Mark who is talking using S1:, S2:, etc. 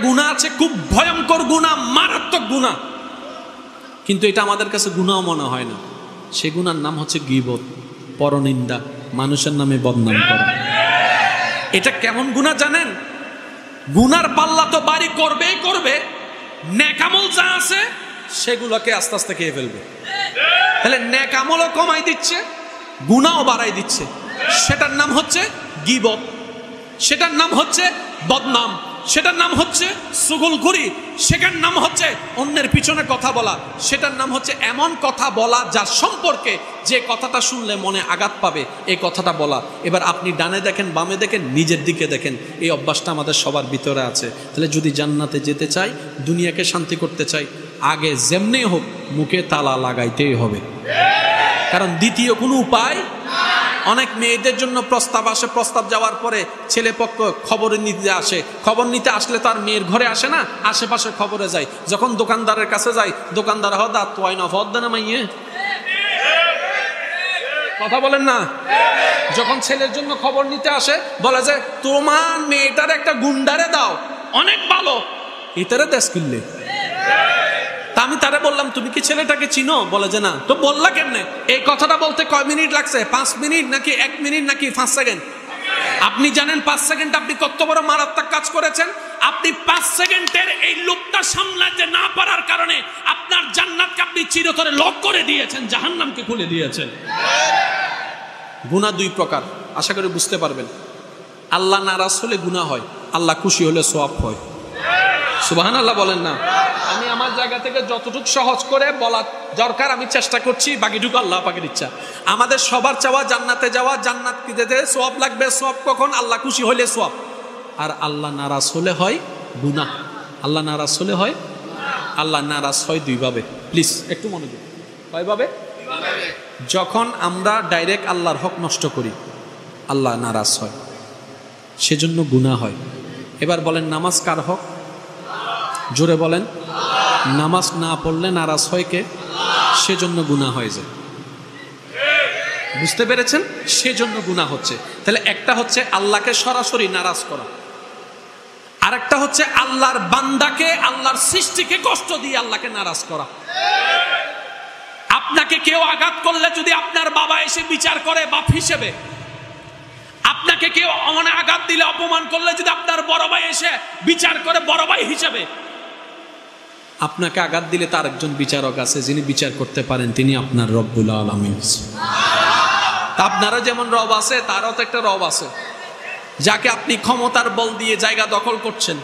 S1: গুনাহ আছে, খুব ভয়ঙ্কর গুনাহ, মারাত্মক গুনাহ, কিন্তু এটা আমাদের কাছে গুনাহ মনে হয় না। সে গুনার নাম হচ্ছে গীবত, পরনিন্দা, মানুষের নামে বদনাম করা। এটা কেমন গুনাহ জানেন? গুনার পাল্লা তো বাড়ি করবেই করবে, নেক আমল যা আছে সেগুলোকে আস্তে আস্তে খেয়ে ফেলবে। তাহলে নেক আমলও কমাই দিচ্ছে, গুনাহও বাড়াই দিচ্ছে। সেটার নাম হচ্ছে গীবত, সেটার নাম হচ্ছে বদনাম, সেটার নাম হচ্ছে চুগলখড়ি, সেটার নাম হচ্ছে অন্যের পিছনে কথা বলা, সেটার নাম হচ্ছে এমন কথা বলা যার সম্পর্কে যে কথাটা শুনলে মনে আঘাত পাবে, এই কথাটা বলা। এবার আপনি ডানে দেখেন, বামে দেখেন, নিজের দিকে দেখেন, এই অভ্যাসটা আমাদের সবার ভিতরে আছে। তাহলে যদি জান্নাতে যেতে চাই, দুনিয়াকে শান্তি করতে চাই, আগে যেমনি হোক মুখে তালা লাগাইতেই হবে, কারণ দ্বিতীয় কোনো উপায়। অনেক মেয়েদের জন্য প্রস্তাব আসে, প্রস্তাব যাওয়ার পরে ছেলে পক্ষ খবর নিতে আসে, খবর নিতে আসলে তার মেয়ের ঘরে আসে না, আশেপাশে খবরে যায়। যখন দোকানদারের কাছে যায়, দোকানদার হদা তোয়াই না ফদ না মাইয়ে, কথা বলেন না। যখন ছেলের জন্য খবর নিতে আসে, বলে যে তোমার মেয়েটার একটা গুন্ডারে দাও, অনেক ভালো, এটারে দেশ কিনলে। তা আমি তারে বললাম তুমি কি ছেলেটাকে চিনো? বলে যে না। তো বললা কেমনে? এই কথাটা বলতে কয় মিনিট লাগছে? 5 মিনিট নাকি 1 মিনিট নাকি 5 সেকেন্ড? আপনি জানেন 5 সেকেন্ড আপনি কত বড় মারাত্মক কাজ করেছেন? আপনি 5 সেকেন্ডের এই লোকটা সামলাতে না পারার কারণে আপনার জান্নাতকে আপনি চিরতরে লক করে দিয়েছেন, জাহান্নামকে খুলে দিয়েছেন। গুনাহ 2 প্রকার, আশা করি বুঝতে পারবেন। আল্লাহ নারাজ হলে গুনাহ হয়, আল্লাহ খুশি হলে সওয়াব হয়। সুবহানাল্লাহ বলেন না। আমি আমার জায়গা থেকে যতটুকু সহজ করে বলার দরকার আমি চেষ্টা করছি, বাকিটুকু আল্লাহ পাকের ইচ্ছা। আমাদের সবার চাওয়া জান্নাতে যাওয়া, জান্নাত পেতে সওয়াব লাগবে। সওয়াব কখন? আল্লাহ খুশি হইলে সওয়াব। আর আল্লাহ নারাজ হলে হয় গুনাহ। আল্লাহ নারাজ হলে হয়, আল্লাহ নারাজ হয় 2 ভাবে। প্লিজ একটু মনোযোগ। কয় ভাবে? যখন আমরা ডাইরেক্ট আল্লাহর হক নষ্ট করি, আল্লাহ নারাজ হয়, সেজন্য গুনাহ হয়। এবার বলেন নামাজ কার হক? জোরে বলেন। নামাজ না পড়লে নারাজ হয় কে? সেজন্য গুনাহ হয়ে যায়। বুঝতে পেরেছেন? সেজন্য গুনাহ হচ্ছে। তাহলে একটা হচ্ছে আল্লাহকে সরাসরি নারাজ করা, আরেকটা হচ্ছে আল্লাহর বান্দাকে, আল্লাহর সৃষ্টিকে কষ্ট দিয়ে আল্লাহকে নারাজ করা। আপনাকে কেউ আঘাত করলে যদি আপনার বাবা এসে বিচার করে বাপ হিসেবে, আপনাকে কেউ আঘাত দিলে, অপমান করলে যদি আপনার বড় ভাই এসে বিচার করে বড় ভাই হিসেবে, আপনাকে আঘাত দিলে তার একজন বিচারক আছে যিনি বিচার করতে পারেন, তিনি আপনার রব্বুল আলামিন। আপনারও যেমন রব আছে, তারও তো একটা রব আছে, যাকে আপনি ক্ষমতার বল দিয়ে জায়গা দখল করছেন,